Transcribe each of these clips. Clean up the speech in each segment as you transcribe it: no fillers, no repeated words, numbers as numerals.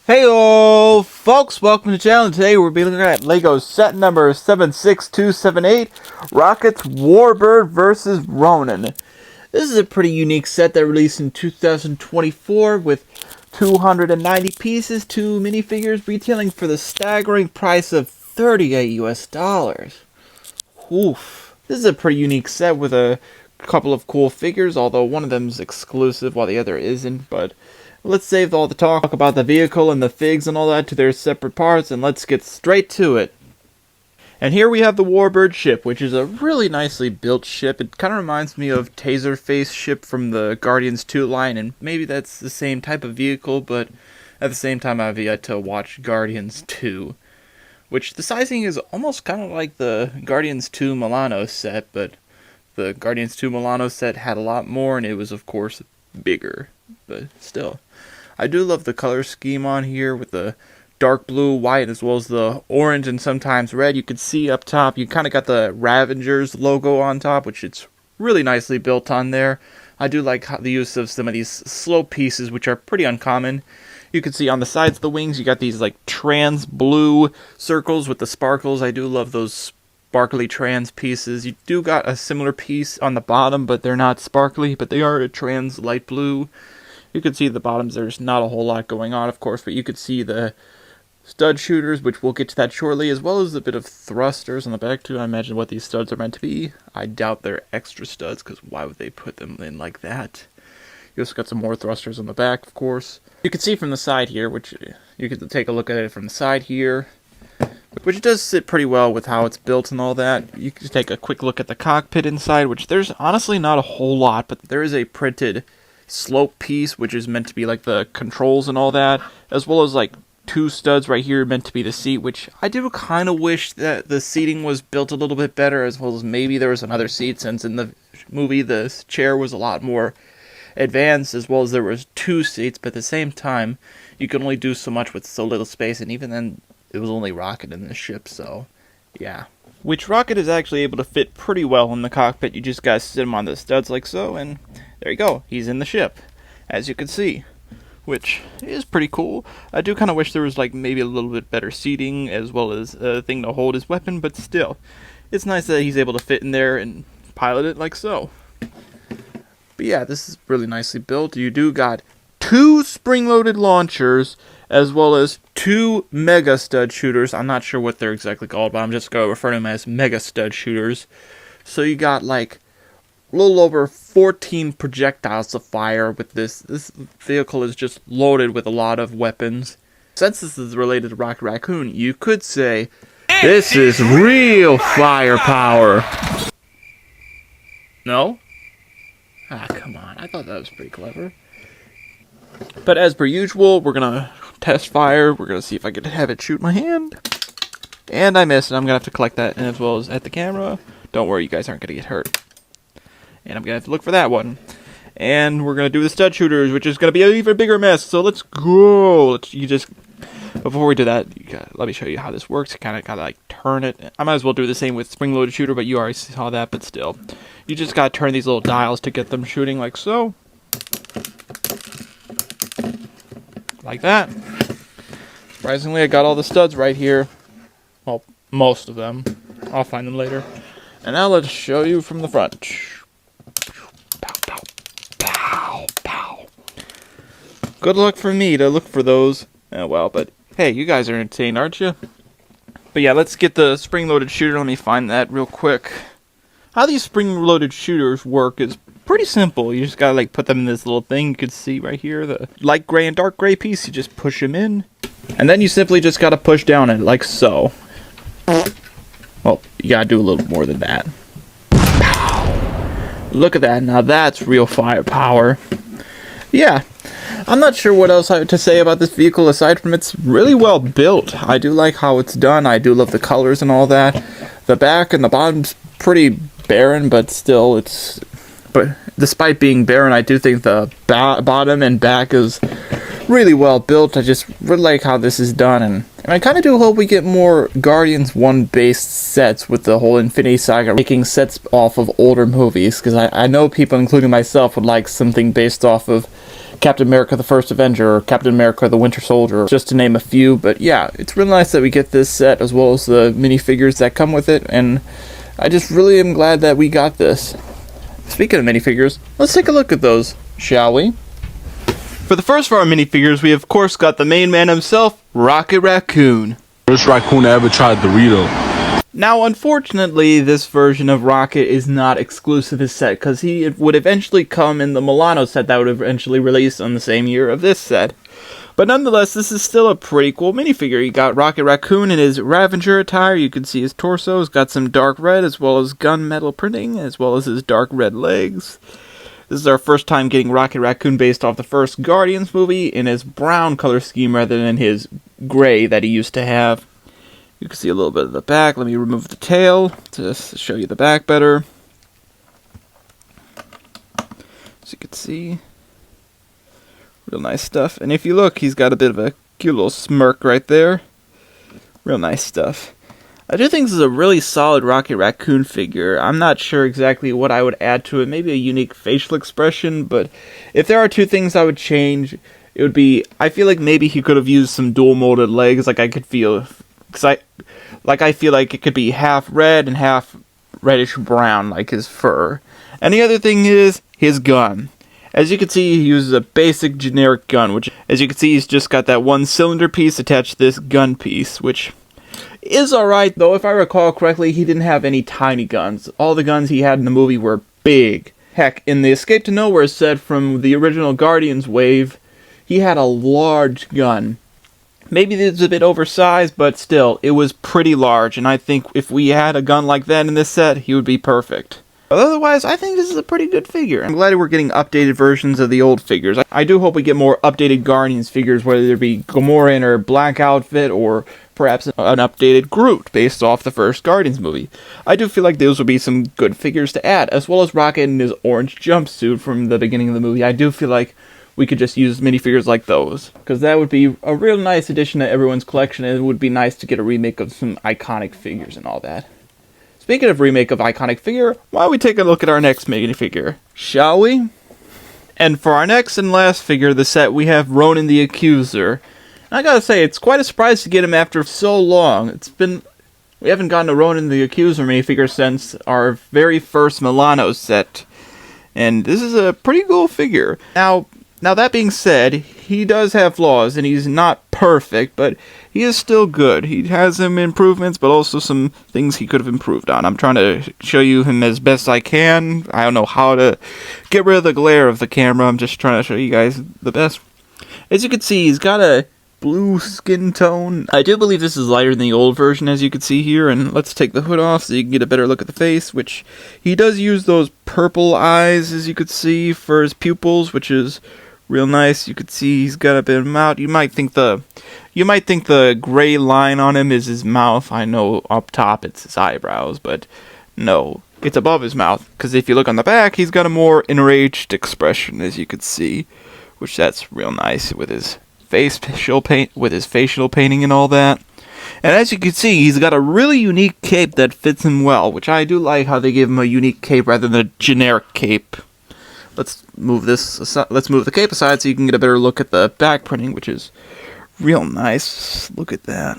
Heyo, folks, welcome to the channel. Today we'll be looking at LEGO set number 76278, Rocket's Warbird vs. Ronan. This is a pretty unique set that released in 2024 with 290 pieces, 2 minifigures retailing for the staggering price of $38 US. Oof. This is a pretty unique set with a couple of cool figures, although one of them is exclusive while the other isn't, but let's save all the talk about the vehicle and the figs and all that to their separate parts, and let's get straight to it. And here we have the Warbird ship, which is a really nicely built ship. It kind of reminds me of Taserface ship from the Guardians 2 line, and maybe that's the same type of vehicle, but at the same time I've yet to watch Guardians 2. Which the sizing is almost kind of like the Guardians 2 Milano set, but the Guardians 2 Milano set had a lot more, and it was of course bigger, but still. I do love the color scheme on here with the dark blue, white, as well as the orange and sometimes red. You can see up top, you kind of got the Ravengers logo on top, which it's really nicely built on there. I do like the use of some of these slow pieces, which are pretty uncommon. You can see on the sides of the wings, you got these like trans blue circles with the sparkles. I do love those sparkly trans pieces. You do got a similar piece on the bottom, but they're not sparkly, but they are a trans light blue. You can see the bottoms, there's not a whole lot going on, of course, but you could see the stud shooters, which we'll get to that shortly, as well as a bit of thrusters on the back, too. I imagine what these studs are meant to be. I doubt they're extra studs, because why would they put them in like that? You also got some more thrusters on the back, of course. You can see from the side here, which you could take a look at it from the side here, which does sit pretty well with how it's built and all that. You can take a quick look at the cockpit inside, which there's honestly not a whole lot, but there is a printed slope piece, which is meant to be like the controls and all that, as well as like 2 studs right here meant to be the seat, which I do kind of wish that the seating was built a little bit better, as well as maybe there was another seat, since in the movie the chair was a lot more advanced, as well as there was 2 seats, but at the same time you can only do so much with so little space, and even then it was only Rocket in the ship, so yeah. Which Rocket is actually able to fit pretty well in the cockpit. You just gotta sit him on the studs like so, and there you go, he's in the ship, as you can see, which is pretty cool. I do kind of wish there was like maybe a little bit better seating, as well as a thing to hold his weapon, but still, it's nice that he's able to fit in there and pilot it like so. But yeah, this is really nicely built. You do got 2 spring-loaded launchers, as well as 2 mega stud shooters. I'm not sure what they're exactly called, but I'm just going to refer to them as mega stud shooters. So you got like a little over 14 projectiles to fire with this. This vehicle is just loaded with a lot of weapons. Since this is related to Rocket Raccoon, you could say this is real firepower. No? Ah, come on. I thought that was pretty clever. But as per usual, we're going to test fire. We're going to see if I can have it shoot my hand. And I missed, and I'm going to have to collect that, and as well as at the camera. Don't worry, you guys aren't going to get hurt. And I'm going to have to look for that one. And we're going to do the stud shooters, which is going to be an even bigger mess. So let's go. Before we do that, let me show you how this works. You kind of got to like turn it. I might as well do the same with spring-loaded shooter, but you already saw that, but still. You just got to turn these little dials to get them shooting like so. Like that. Surprisingly, I got all the studs right here. Well, most of them. I'll find them later. And now let's show you from the front. Pow, pow, pow, pow. Good luck for me to look for those. Well, but hey, you guys are entertained, aren't you? But yeah, let's get the spring-loaded shooter. Let me find that real quick. How these spring-loaded shooters work is pretty simple. You just gotta like put them in this little thing. You can see right here, the light gray and dark gray piece. You just push them in, and then you simply just gotta push down it like so. Well, you gotta do a little more than that. Pow. Look at that. Now that's real firepower. Yeah, I'm not sure what else I have to say about this vehicle aside from it's really well built. I do like how it's done. I do love the colors and all that. The back and the bottom's pretty barren, but still but despite being barren, I do think the bottom and back is really well built. I just really like how this is done, and I kind of do hope we get more Guardians 1 based sets with the whole Infinity Saga making sets off of older movies, because I know people, including myself, would like something based off of Captain America the First Avenger, or Captain America the Winter Soldier, just to name a few. But yeah, it's really nice that we get this set, as well as the minifigures that come with it, and I just really am glad that we got this. Speaking of minifigures, let's take a look at those, shall we? For the first of our minifigures, we of course got the main man himself, Rocket Raccoon. First raccoon I ever tried Dorito. Now, unfortunately, this version of Rocket is not exclusive to this set, because he would eventually come in the Milano set that would eventually release on the same year of this set. But nonetheless, this is still a pretty cool minifigure. You got Rocket Raccoon in his Ravager attire. You can see his torso. He's got some dark red, as well as gunmetal printing, as well as his dark red legs. This is our first time getting Rocket Raccoon based off the first Guardians movie in his brown color scheme rather than his gray that he used to have. You can see a little bit of the back. Let me remove the tail to show you the back better. So you can see, real nice stuff. And if you look, he's got a bit of a cute little smirk right there. Real nice stuff. I do think this is a really solid Rocket Raccoon figure. I'm not sure exactly what I would add to it. Maybe a unique facial expression, but if there are two things I would change, it would be, I feel like maybe he could have used some dual molded legs. Like I could feel, I feel like it could be half red and half reddish brown, like his fur. And the other thing is his gun. As you can see, he uses a basic generic gun, which, as you can see, he's just got that one cylinder piece attached to this gun piece, which is alright, though if I recall correctly, he didn't have any tiny guns. All the guns he had in the movie were big. Heck, in the Escape to Nowhere set from the original Guardians wave, he had a large gun. Maybe it was a bit oversized, but still, it was pretty large, and I think if we had a gun like that in this set, he would be perfect. But otherwise, I think this is a pretty good figure. I'm glad we're getting updated versions of the old figures. I do hope we get more updated Guardians figures, whether it be Gamora in her black outfit, or perhaps an updated Groot based off the first Guardians movie. I do feel like those would be some good figures to add, as well as Rocket in his orange jumpsuit from the beginning of the movie. I do feel like we could just use minifigures like those, because that would be a real nice addition to everyone's collection, and it would be nice to get a remake of some iconic figures and all that. Speaking of remake of iconic figure, why don't we take a look at our next minifigure, shall we? And for our next and last figure of the set, we have Ronan the Accuser. And I gotta say, it's quite a surprise to get him after so long. We haven't gotten a Ronan the Accuser minifigure since our very first Milano set. And this is a pretty cool figure. Now that being said, he does have flaws, and he's not perfect, but he is still good. He has some improvements, but also some things he could have improved on. I'm trying to show you him as best I can. I don't know how to get rid of the glare of the camera. I'm just trying to show you guys the best. As you can see, he's got a blue skin tone. I do believe this is lighter than the old version, as you can see here, and let's take the hood off so you can get a better look at the face, which he does use those purple eyes, as you could see, for his pupils, which is real nice. You could see he's got a bit of mouth. You might think the gray line on him is his mouth. I know up top it's his eyebrows, but no, it's above his mouth, because if you look on the back, he's got a more enraged expression, as you could see, which that's real nice with his facial painting and all that. And as you can see, he's got a really unique cape that fits him well, which I do like how they give him a unique cape rather than a generic cape. Let's move the cape aside so you can get a better look at the back printing, which is real nice. Look at that.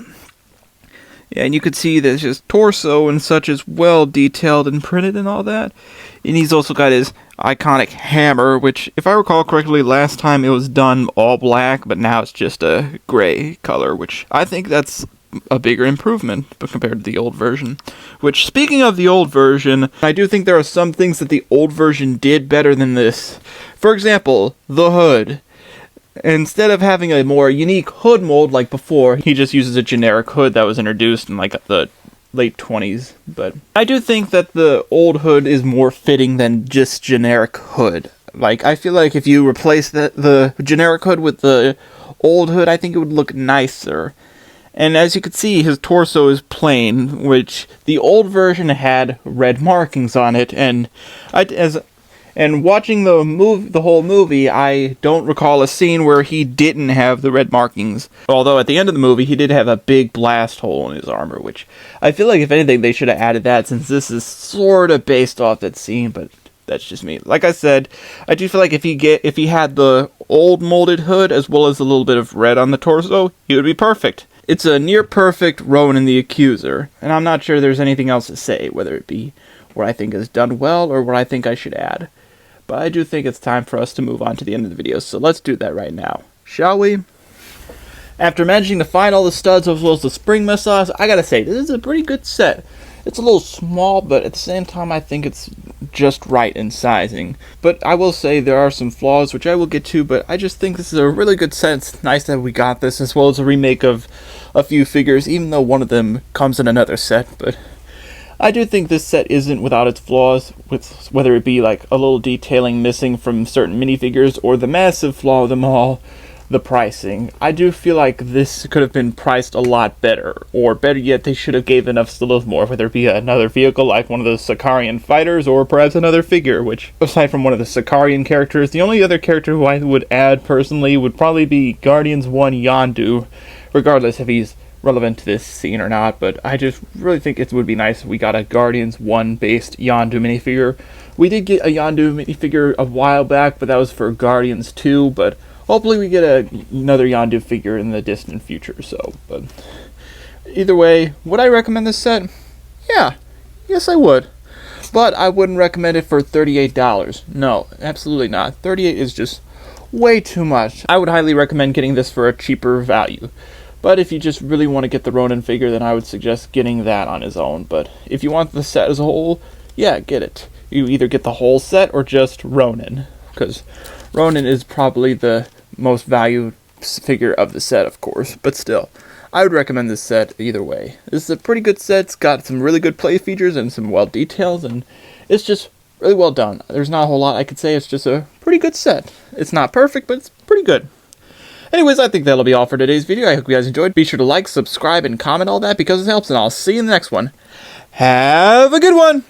Yeah, and you can see that his torso and such is well detailed and printed and all that. And he's also got his iconic hammer, which, if I recall correctly, last time it was done all black, but now it's just a gray color, which I think that's a bigger improvement compared to the old version. Which, speaking of the old version, I do think there are some things that the old version did better than this. For example, the hood. Instead of having a more unique hood mold like before, he just uses a generic hood that was introduced in like the late 20s. But I do think that the old hood is more fitting than just generic hood. Like, I feel like if you replace the generic hood with the old hood, I think it would look nicer. And as you can see, his torso is plain, which the old version had red markings on it. And watching the whole movie, I don't recall a scene where he didn't have the red markings. Although at the end of the movie, he did have a big blast hole in his armor, which I feel like if anything, they should have added that, since this is sort of based off that scene. But That's just me. Like I said, I do feel like if he had the old molded hood as well as a little bit of red on the torso, he would be perfect. It's a near perfect Ronan the Accuser, and I'm not sure there's anything else to say, whether it be what I think is done well or what I think I should add. But I do think it's time for us to move on to the end of the video, so let's do that right now. Shall we? After managing to find all the studs as well as the spring missiles, I gotta say, this is a pretty good set. It's a little small, but at the same time I think it's just right in sizing. But I will say there are some flaws, which I will get to, but I just think this is a really good set. It's nice that we got this, as well as a remake of a few figures, even though one of them comes in another set. But I do think this set isn't without its flaws, with whether it be like a little detailing missing from certain minifigures, or the massive flaw of them all, the pricing. I do feel like this could have been priced a lot better, or better yet, they should have given us a little more, whether it be another vehicle like one of the Sicarian fighters, or perhaps another figure, which, aside from one of the Sicarian characters, the only other character who I would add personally would probably be Guardians 1 Yondu, regardless if he's relevant to this scene or not. But I just really think it would be nice if we got a Guardians 1 based Yondu minifigure. We did get a Yondu minifigure a while back, but that was for Guardians 2, but hopefully we get another Yondu figure in the distant future. But either way, would I recommend this set? Yeah, yes I would. But I wouldn't recommend it for $38. No, absolutely not. $38 is just way too much. I would highly recommend getting this for a cheaper value. But if you just really want to get the Ronan figure, then I would suggest getting that on his own. But if you want the set as a whole, yeah, get it. You either get the whole set or just Ronan, because Ronan is probably the most valued figure of the set, of course, but still, I would recommend this set either way. This is a pretty good set. It's got some really good play features and some well details, and it's just really well done. There's not a whole lot I could say. It's just a pretty good set. It's not perfect, but it's pretty good. Anyways, I think that'll be all for today's video. I hope you guys enjoyed. Be sure to like, subscribe, and comment all that, because it helps, and I'll see you in the next one. Have a good one!